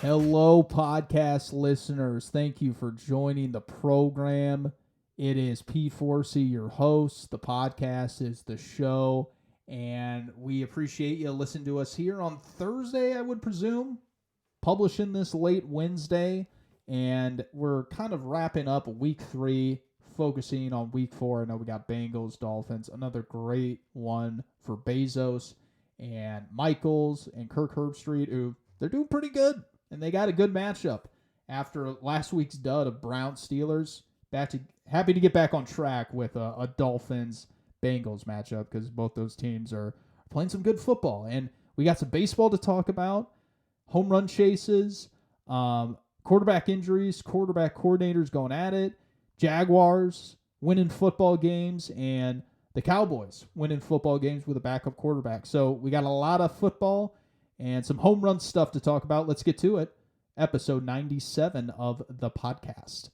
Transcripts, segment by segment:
Hello, podcast listeners. Thank you for joining the program. It is Pete Forsey, your host. The podcast is the show, and we appreciate you listening to us here on Thursday, I would presume, publishing this late Wednesday, and we're kind of wrapping up week 3, focusing on week 4. I know we got Bengals, Dolphins, another great one for Bezos and Michaels and Kirk Herbstreit, who they're doing pretty good. And they got a good matchup after last week's dud of Browns Steelers. Happy to get back on track with a Dolphins Bengals matchup because both those teams are playing some good football. And we got some baseball to talk about, home run chases, quarterback injuries, quarterback coordinators going at it, Jaguars winning football games, and the Cowboys winning football games with a backup quarterback. So we got a lot of football and some home run stuff to talk about. Let's get to it. Episode 97 of the podcast.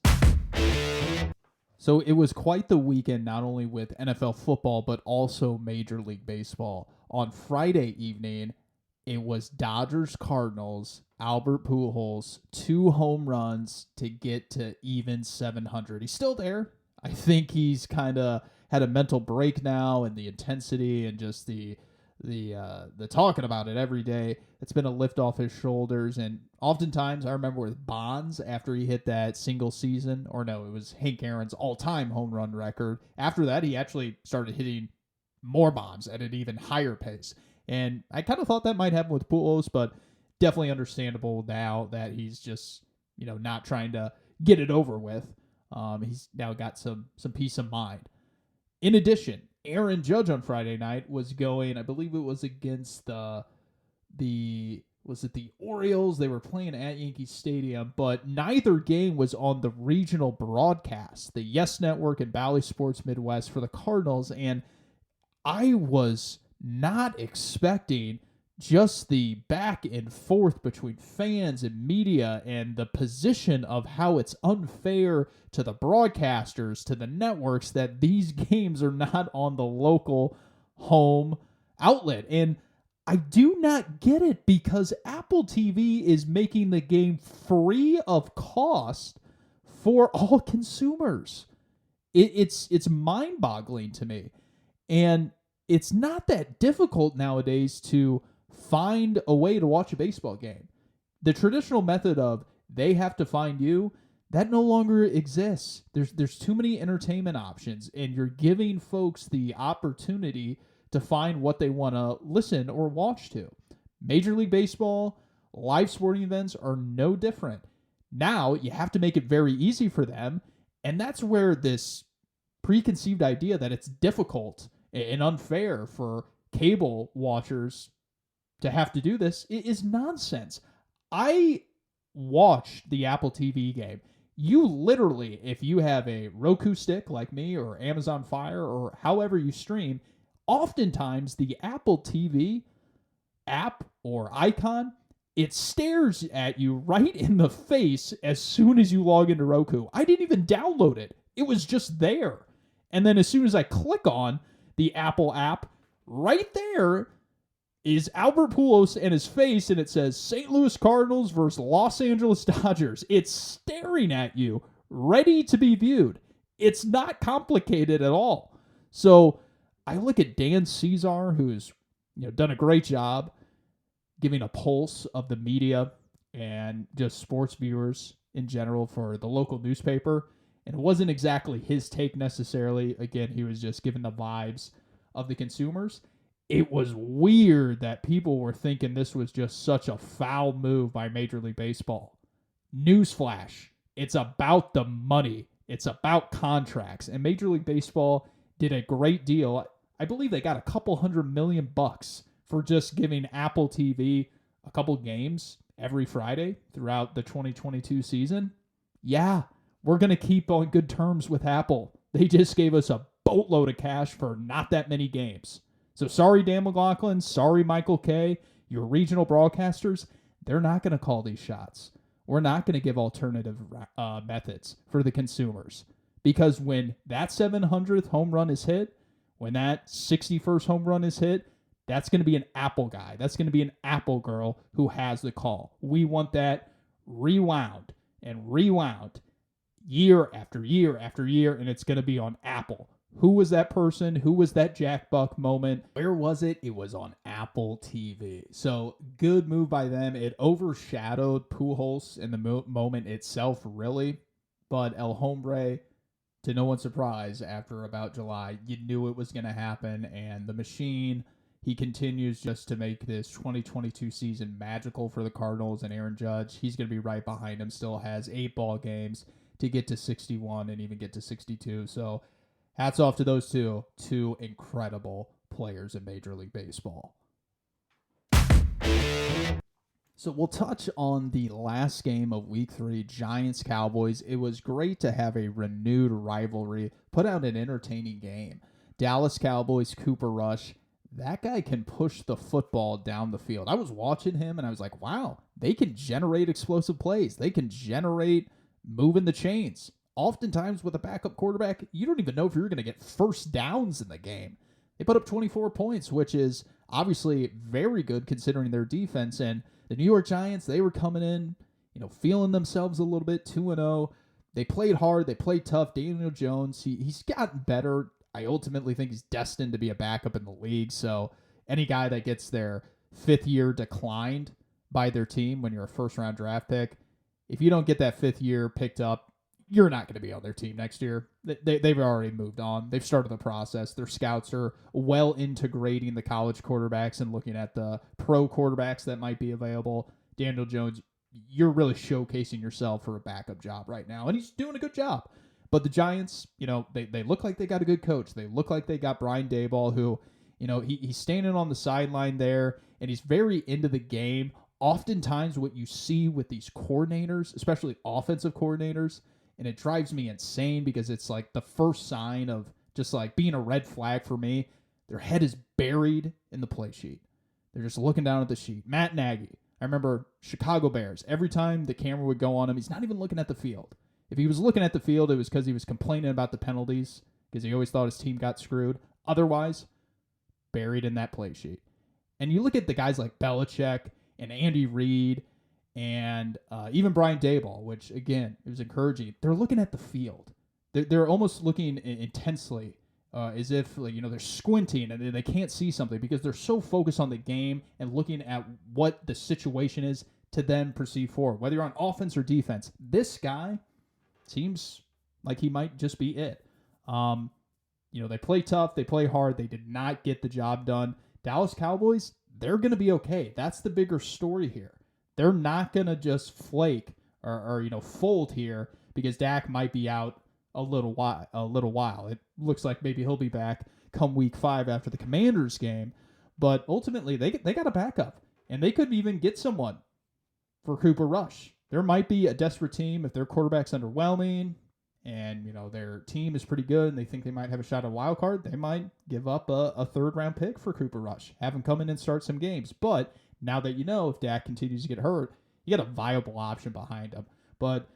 So it was quite the weekend, not only with NFL football, but also Major League Baseball. On Friday evening, it was Dodgers-Cardinals, Albert Pujols, 2 home runs to get to even 700. He's still there. I think he's kind of had a mental break now, and the intensity and just the talking about it every day, it's been a lift off his shoulders. And oftentimes, I remember with Bonds, after he hit that single season, or no, it was Hank Aaron's all-time home run record. After that, he actually started hitting more bombs at an even higher pace. And I kind of thought that might happen with Pujols, but definitely understandable now that he's just, not trying to get it over with. He's now got some peace of mind. In addition, Aaron Judge on Friday night was going, I believe it was against the Orioles? They were playing at Yankee Stadium, but neither game was on the regional broadcast, the Yes Network and Bally Sports Midwest for the Cardinals, and I was not expecting just the back and forth between fans and media and the position of how it's unfair to the broadcasters, to the networks, that these games are not on the local home outlet. And I do not get it because Apple TV is making the game free of cost for all consumers. It's mind-boggling to me. And it's not that difficult nowadays to find a way to watch a baseball game. The traditional method of they have to find you, that no longer exists. There's too many entertainment options, and you're giving folks the opportunity to find what they want to listen or watch to. Major League Baseball, live sporting events are no different. Now you have to make it very easy for them, and that's where this preconceived idea that it's difficult and unfair for cable watchers to have to do this is nonsense. I watched the Apple TV game. You literally, if you have a Roku stick like me or Amazon Fire or however you stream, oftentimes the Apple TV app or icon, it stares at you right in the face as soon as you log into Roku. I didn't even download it. It was just there. And then as soon as I click on the Apple app, right there is Albert Pujols and his face, and it says St. Louis Cardinals versus Los Angeles Dodgers. It's staring at you, ready to be viewed. It's not complicated at all. So I look at Dan Cesar, who's done a great job giving a pulse of the media and just sports viewers in general for the local newspaper. And it wasn't exactly his take necessarily. Again, he was just giving the vibes of the consumers. It was weird that people were thinking this was just such a foul move by Major League Baseball. Newsflash, it's about the money. It's about contracts. And Major League Baseball did a great deal. I believe they got a couple $100 million for just giving Apple TV a couple games every Friday throughout the 2022 season. Yeah, we're going to keep on good terms with Apple. They just gave us a boatload of cash for not that many games. So sorry, Dan McLaughlin. Sorry, Michael Kay. Your regional broadcasters, they're not going to call these shots. We're not going to give alternative methods for the consumers. Because when that 700th home run is hit, when that 61st home run is hit, that's going to be an Apple guy. That's going to be an Apple girl who has the call. We want that rewound and rewound year after year after year, and it's going to be on Apple. Who was that person? Who was that Jack Buck moment? Where was it? It was on Apple TV. So good move by them. It overshadowed Pujols in the moment itself, really. But El Hombre, to no one's surprise, after about July, you knew it was going to happen. And the machine, he continues just to make this 2022 season magical for the Cardinals and Aaron Judge. He's going to be right behind him. Still has 8 ball games to get to 61 and even get to 62. So hats off to those two incredible players in Major League Baseball. So we'll touch on the last game of Week 3, Giants-Cowboys. It was great to have a renewed rivalry, put out an entertaining game. Dallas Cowboys, Cooper Rush, that guy can push the football down the field. I was watching him, and I was like, wow, they can generate explosive plays. They can generate moving the chains. Oftentimes with a backup quarterback, you don't even know if you're going to get first downs in the game. They put up 24 points, which is obviously very good considering their defense. And the New York Giants, they were coming in, feeling themselves a little bit, 2-0. They played hard. They played tough. Daniel Jones, he's gotten better. I ultimately think he's destined to be a backup in the league. So any guy that gets their 5th year declined by their team when you're a first-round draft pick, if you don't get that 5th year picked up, you're not going to be on their team next year. They've already moved on. They've started the process. Their scouts are well integrating the college quarterbacks and looking at the pro quarterbacks that might be available. Daniel Jones, you're really showcasing yourself for a backup job right now, and he's doing a good job. But the Giants, they look like they got a good coach. They look like they got Brian Daboll, who, he's standing on the sideline there, and he's very into the game. Oftentimes what you see with these coordinators, especially offensive coordinators, and it drives me insane because it's like the first sign of just like being a red flag for me. Their head is buried in the play sheet. They're just looking down at the sheet. Matt Nagy, I remember Chicago Bears. Every time the camera would go on him, he's not even looking at the field. If he was looking at the field, it was because he was complaining about the penalties because he always thought his team got screwed. Otherwise, buried in that play sheet. And you look at the guys like Belichick and Andy Reid and even Brian Daboll, which, again, it was encouraging. They're looking at the field. They're almost looking intensely as if they're squinting and they can't see something because they're so focused on the game and looking at what the situation is to then proceed forward. Whether you're on offense or defense, this guy seems like he might just be it. They play tough. They play hard. They did not get the job done. Dallas Cowboys, they're going to be okay. That's the bigger story here. They're not going to just flake or fold here because Dak might be out a little while. It looks like maybe he'll be back come week 5 after the Commanders game. But ultimately, they got a backup. And they could even get someone for Cooper Rush. There might be a desperate team if their quarterback's underwhelming and their team is pretty good and they think they might have a shot at a wild card. They might give up a 3rd-round pick for Cooper Rush. Have him come in and start some games. But now that if Dak continues to get hurt, you got a viable option behind him. But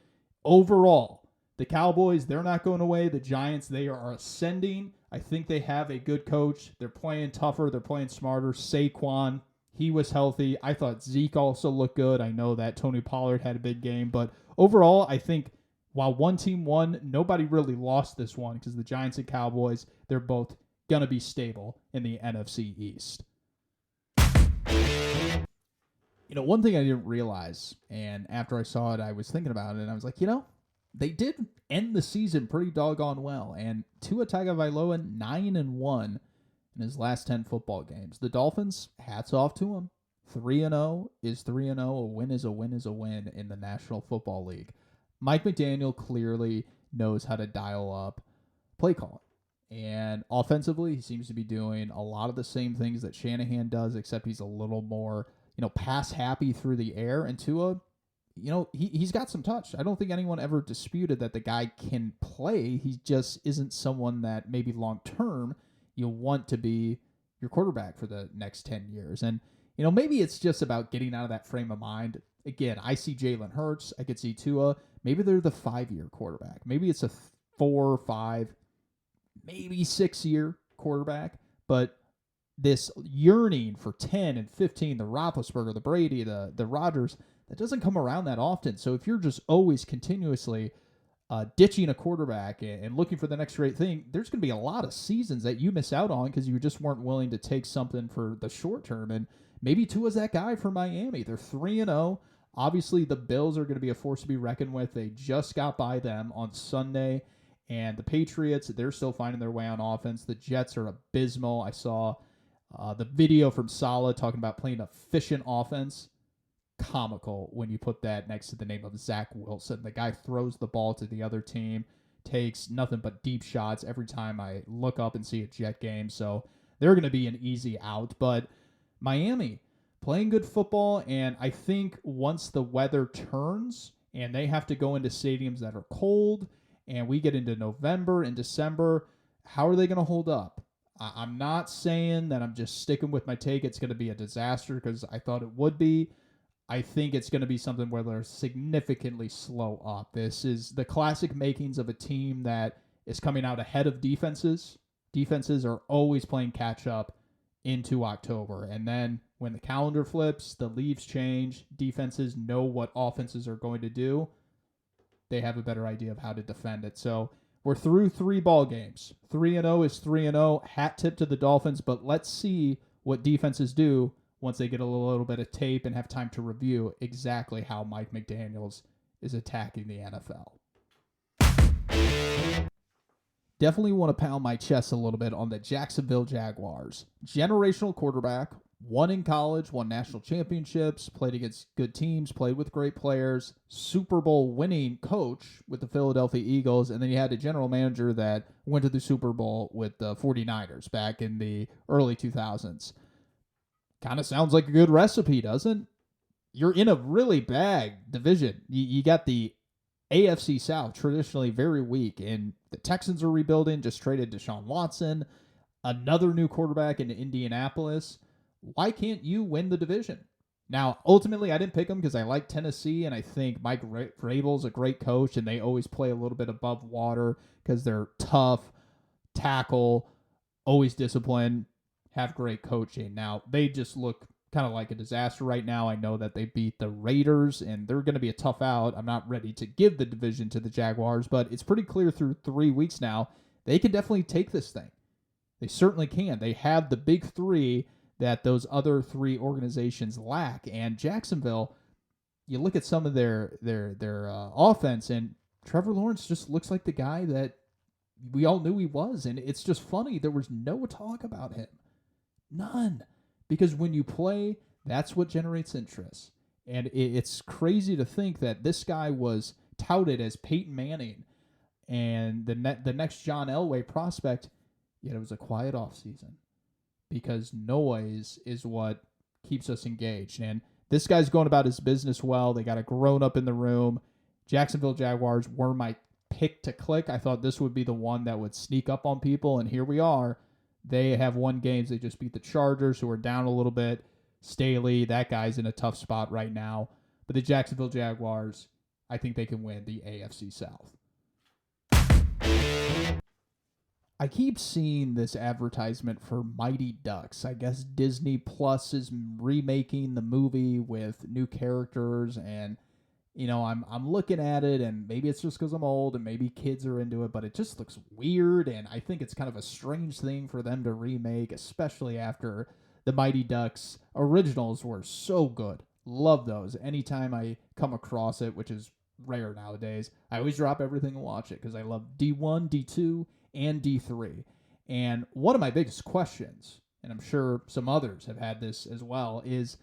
overall, the Cowboys, they're not going away. The Giants, they are ascending. I think they have a good coach. They're playing tougher. They're playing smarter. Saquon, he was healthy. I thought Zeke also looked good. I know that Tony Pollard had a big game. But overall, I think while one team won, nobody really lost this one because the Giants and Cowboys, they're both going to be stable in the NFC East. One thing I didn't realize, and after I saw it, I was thinking about it, and I was like, they did end the season pretty doggone well. And Tua Tagovailoa, 9-1 in his last 10 football games. The Dolphins, hats off to them. 3-0 is 3-0. A win is a win is a win in the National Football League. Mike McDaniel clearly knows how to dial up play calling. And offensively, he seems to be doing a lot of the same things that Shanahan does, except he's a little more, pass happy through the air. And Tua, he's got some touch. I don't think anyone ever disputed that the guy can play. He just isn't someone that maybe long-term you'll want to be your quarterback for the next 10 years. And, maybe it's just about getting out of that frame of mind. Again, I see Jalen Hurts. I could see Tua. Maybe they're the 5-year quarterback. Maybe it's a 4 or 5, maybe 6-year quarterback. But this yearning for 10 and 15, the Roethlisberger, the Brady, the Rodgers, that doesn't come around that often. So if you're just always continuously ditching a quarterback and looking for the next great thing, there's going to be a lot of seasons that you miss out on because you just weren't willing to take something for the short term. And maybe Tua's that guy for Miami. They're 3-0. Obviously, the Bills are going to be a force to be reckoned with. They just got by them on Sunday. And the Patriots, they're still finding their way on offense. The Jets are abysmal. I saw the video from Saleh talking about playing efficient offense. Comical when you put that next to the name of Zach Wilson. The guy throws the ball to the other team, takes nothing but deep shots every time I look up and see a Jet game. So they're going to be an easy out. But Miami playing good football, and I think once the weather turns and they have to go into stadiums that are cold and we get into November and December, how are they going to hold up? I'm not saying that I'm just sticking with my take. It's going to be a disaster because I thought it would be. I think it's going to be something where they're significantly slow up. This is the classic makings of a team that is coming out ahead of defenses. Defenses are always playing catch up into October. And then when the calendar flips, the leaves change, defenses know what offenses are going to do. They have a better idea of how to defend it. So we're through 3 ball games. 3-0 is 3-0. Hat tip to the Dolphins, but let's see what defenses do once they get a little bit of tape and have time to review exactly how Mike McDaniels is attacking the NFL. Definitely want to pound my chest a little bit on the Jacksonville Jaguars. Generational quarterback, won in college, won national championships, played against good teams, played with great players, Super Bowl winning coach with the Philadelphia Eagles, and then you had a general manager that went to the Super Bowl with the 49ers back in the early 2000s. Kind of sounds like a good recipe, doesn't? You're in a really bad division. You got the AFC South, traditionally very weak, and the Texans are rebuilding, just traded Deshaun Watson, another new quarterback in Indianapolis. Why can't you win the division? Now, ultimately, I didn't pick them because I like Tennessee, and I think Mike Vrabel's a great coach, and they always play a little bit above water because they're tough, tackle, always disciplined, have great coaching. Now, they just look kind of like a disaster right now. I know that they beat the Raiders, and they're going to be a tough out. I'm not ready to give the division to the Jaguars, but it's pretty clear through 3 weeks now, they can definitely take this thing. They certainly can. They have the big 3 that those other 3 organizations lack. And Jacksonville, you look at some of their offense, and Trevor Lawrence just looks like the guy that we all knew he was. And it's just funny. There was no talk about him. None. Because when you play, that's what generates interest. And it's crazy to think that this guy was touted as Peyton Manning and the next John Elway prospect, yet it was a quiet offseason. Because noise is what keeps us engaged. And this guy's going about his business well. They got a grown-up in the room. Jacksonville Jaguars were my pick to click. I thought this would be the one that would sneak up on people, and here we are. They have won games. They just beat the Chargers, who are down a little bit. Staley, that guy's in a tough spot right now. But the Jacksonville Jaguars, I think they can win the AFC South. I keep seeing this advertisement for Mighty Ducks. I guess Disney Plus is remaking the movie with new characters, and I'm looking at it, and maybe it's just because I'm old and maybe kids are into it, but it just looks weird, and I think it's kind of a strange thing for them to remake, especially after the Mighty Ducks originals were so good. Love those. Anytime I come across it, which is rare nowadays, I always drop everything and watch it because I love D1, D2, and D3. And one of my biggest questions, and I'm sure some others have had this as well, is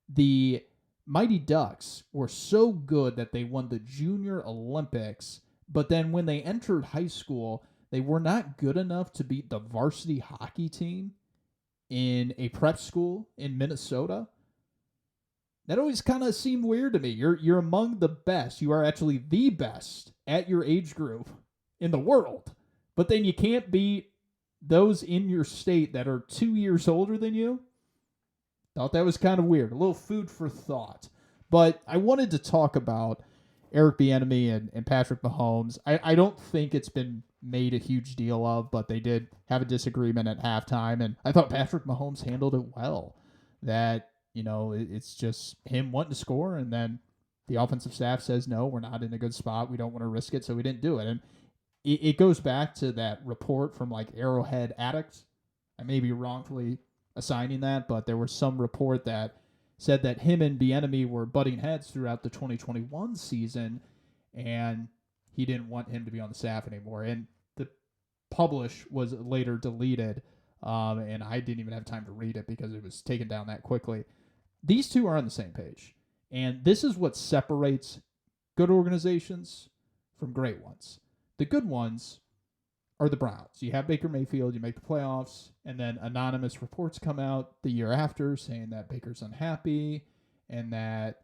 the Mighty Ducks were so good that they won the Junior Olympics, but then when they entered high school, they were not good enough to beat the varsity hockey team in a prep school in Minnesota. That always kind of seemed weird to me. You're among the best. You are actually the best at your age group in the world, but then you can't beat those in your state that are 2 years older than you. Thought that was kind of weird. A little food for thought. But I wanted to talk about Eric Bienemy and Patrick Mahomes. I don't think it's been made a huge deal of, but they did have a disagreement at halftime, and I thought Patrick Mahomes handled it well. That, it's just him wanting to score, and then The offensive staff says, no, we're not in a good spot. We don't want to risk it, so we didn't do it. And it goes back to that report from like Arrowhead Addicts. I may be wrongfully assigning that, but there was some report that said that him and Bienemy were butting heads throughout the 2021 season, and he didn't want him to be on the staff anymore. And the publish was later deleted, and I didn't even have time to read it because it was taken down that quickly. These two are on the same page, and this is what separates good organizations from great ones. The good ones are the Browns. You have Baker Mayfield, you make the playoffs, and then anonymous reports come out the year after saying that Baker's unhappy and that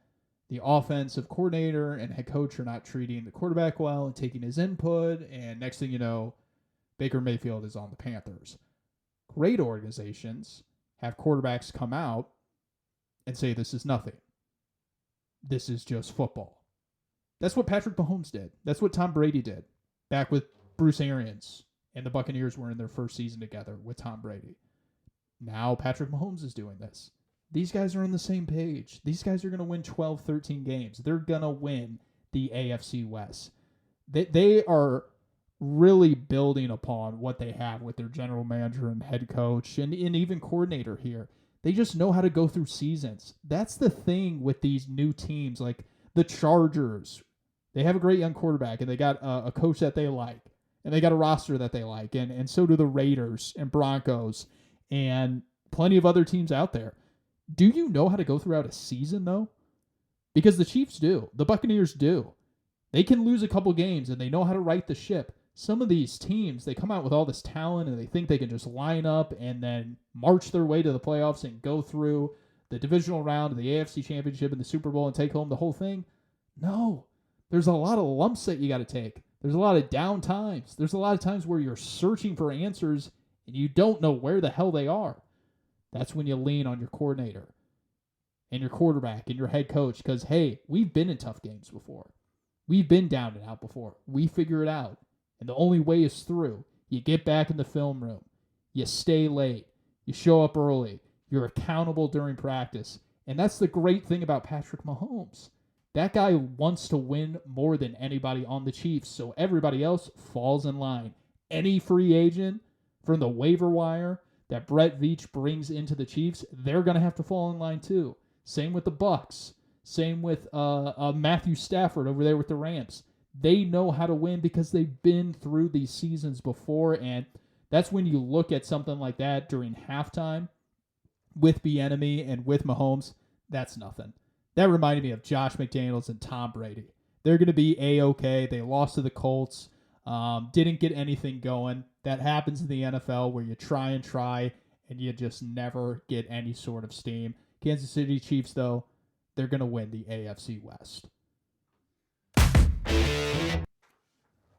the offensive coordinator and head coach are not treating the quarterback well and taking his input, and next thing you know, Baker Mayfield is on the Panthers. Great organizations have quarterbacks come out and say this is nothing. This is just football. That's what Patrick Mahomes did. That's what Tom Brady did back with Bruce Arians, and the Buccaneers were in their first season together with Tom Brady. Now Patrick Mahomes is doing this. These guys are on the same page. These guys are going to win 12, 13 games. They're going to win the AFC West. They are really building upon what they have with their general manager and head coach and even coordinator here. They just know how to go through seasons. That's the thing with these new teams, like the Chargers. They have a great young quarterback, and they got a coach that they like. And they got a roster that they like, and so do the Raiders and Broncos and plenty of other teams out there. Do you know how to go throughout a season, though? Because the Chiefs do. The Buccaneers do. They can lose a couple games, and they know how to right the ship. Some of these teams, they come out with all this talent, and they think they can just line up and then march their way to the playoffs and go through the divisional round of the AFC Championship and the Super Bowl and take home the whole thing. No. There's a lot of lumps that you got to take. There's a lot of down times. There's a lot of times where you're searching for answers and you don't know where the hell they are. That's when you lean on your coordinator and your quarterback and your head coach because, hey, we've been in tough games before. We've been down and out before. We figure it out. And the only way is through. You get back in the film room. You stay late. You show up early. You're accountable during practice. And that's the great thing about Patrick Mahomes. That guy wants to win more than anybody on the Chiefs, so everybody else falls in line. Any free agent from the waiver wire that Brett Veach brings into the Chiefs, they're going to have to fall in line too. Same with the Bucks. Same with Matthew Stafford over there with the Rams. They know how to win because they've been through these seasons before, and that's when you look at something like that during halftime with Bienemy and with Mahomes, that's nothing. That reminded me of Josh McDaniels and Tom Brady. They're going to be A-OK. They lost to the Colts. Didn't get anything going. That happens in the NFL where you try and you just never get any sort of steam. Kansas City Chiefs, though, they're going to win the AFC West.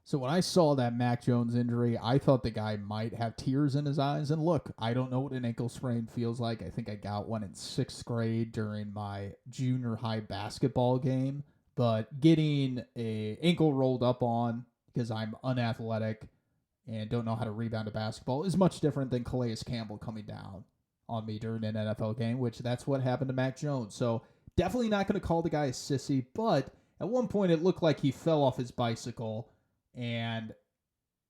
So when I saw that Mac Jones injury, I thought the guy might have tears in his eyes. And look, I don't know what an ankle sprain feels like. I think I got one in 6th grade during my junior high basketball game. But getting an ankle rolled up on because I'm unathletic and don't know how to rebound a basketball is much different than Calais Campbell coming down on me during an NFL game, which that's what happened to Mac Jones. So definitely not going to call the guy a sissy, but at one point it looked like he fell off his bicycle. And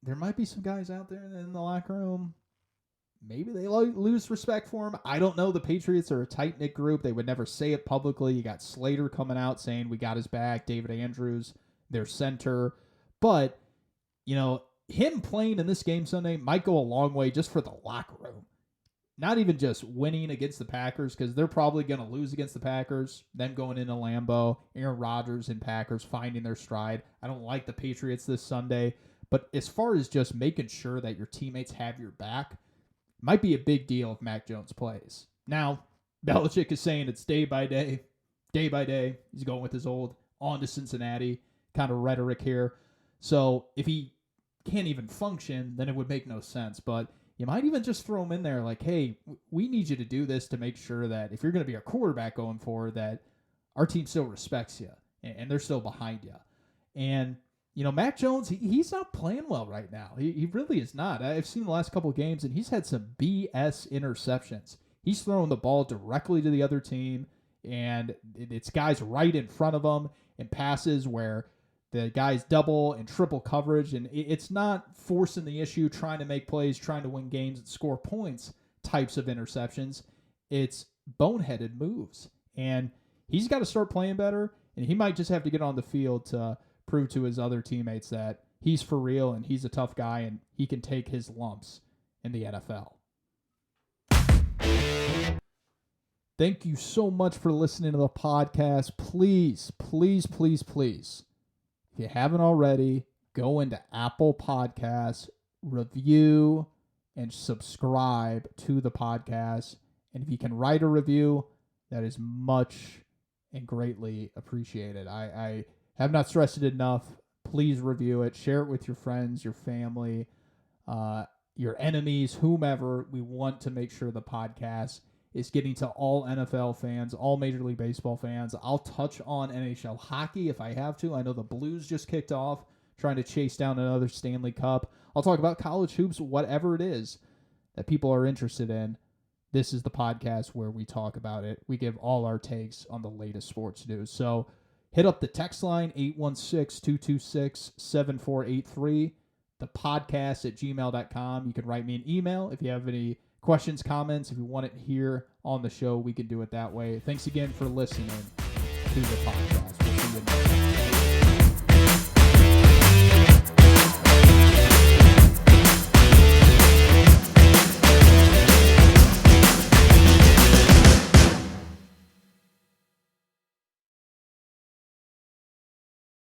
there might be some guys out there in the locker room. Maybe they lose respect for him. I don't know. The Patriots are a tight-knit group. They would never say it publicly. You got Slater coming out saying we got his back. David Andrews, their center. But, you know, him playing in this game Sunday might go a long way just for the locker room. Not even just winning against the Packers, because they're probably going to lose against the Packers. Them going into Lambeau, Aaron Rodgers and Packers finding their stride. I don't like the Patriots this Sunday. But as far as just making sure that your teammates have your back, might be a big deal if Mac Jones plays. Now, Belichick is saying it's day by day. Day by day. He's going with his old on to Cincinnati kind of rhetoric here. So if he can't even function, then it would make no sense. But you might even just throw him in there like, hey, we need you to do this to make sure that if you're going to be a quarterback going forward, that our team still respects you and they're still behind you. And, you know, Mac Jones, he's not playing well right now. He really is not. I've seen the last couple of games, and he's had some BS interceptions. He's throwing the ball directly to the other team, and it's guys right in front of him, in passes where the guy's double and triple coverage, and it's not forcing the issue, trying to make plays, trying to win games and score points types of interceptions. It's boneheaded moves. And he's got to start playing better, and he might just have to get on the field to prove to his other teammates that he's for real and he's a tough guy and he can take his lumps in the NFL. Thank you so much for listening to the podcast. Please, please, please, please, if you haven't already, go into Apple Podcasts, review, and subscribe to the podcast. And if you can write a review, that is much and greatly appreciated. I have not stressed it enough. Please review it. Share it with your friends, your family, your enemies, whomever. We want to make sure the podcast is getting to all NFL fans, all Major League Baseball fans. I'll touch on NHL hockey if I have to. I know the Blues just kicked off, trying to chase down another Stanley Cup. I'll talk about college hoops, whatever it is that people are interested in. This is the podcast where we talk about it. We give all our takes on the latest sports news. So hit up the text line, 816-226-7483, the podcast at gmail.com. You can write me an email if you have any questions, comments. If you want it here on the show, we can do it that way. Thanks again for listening to the podcast. We'll see you next time.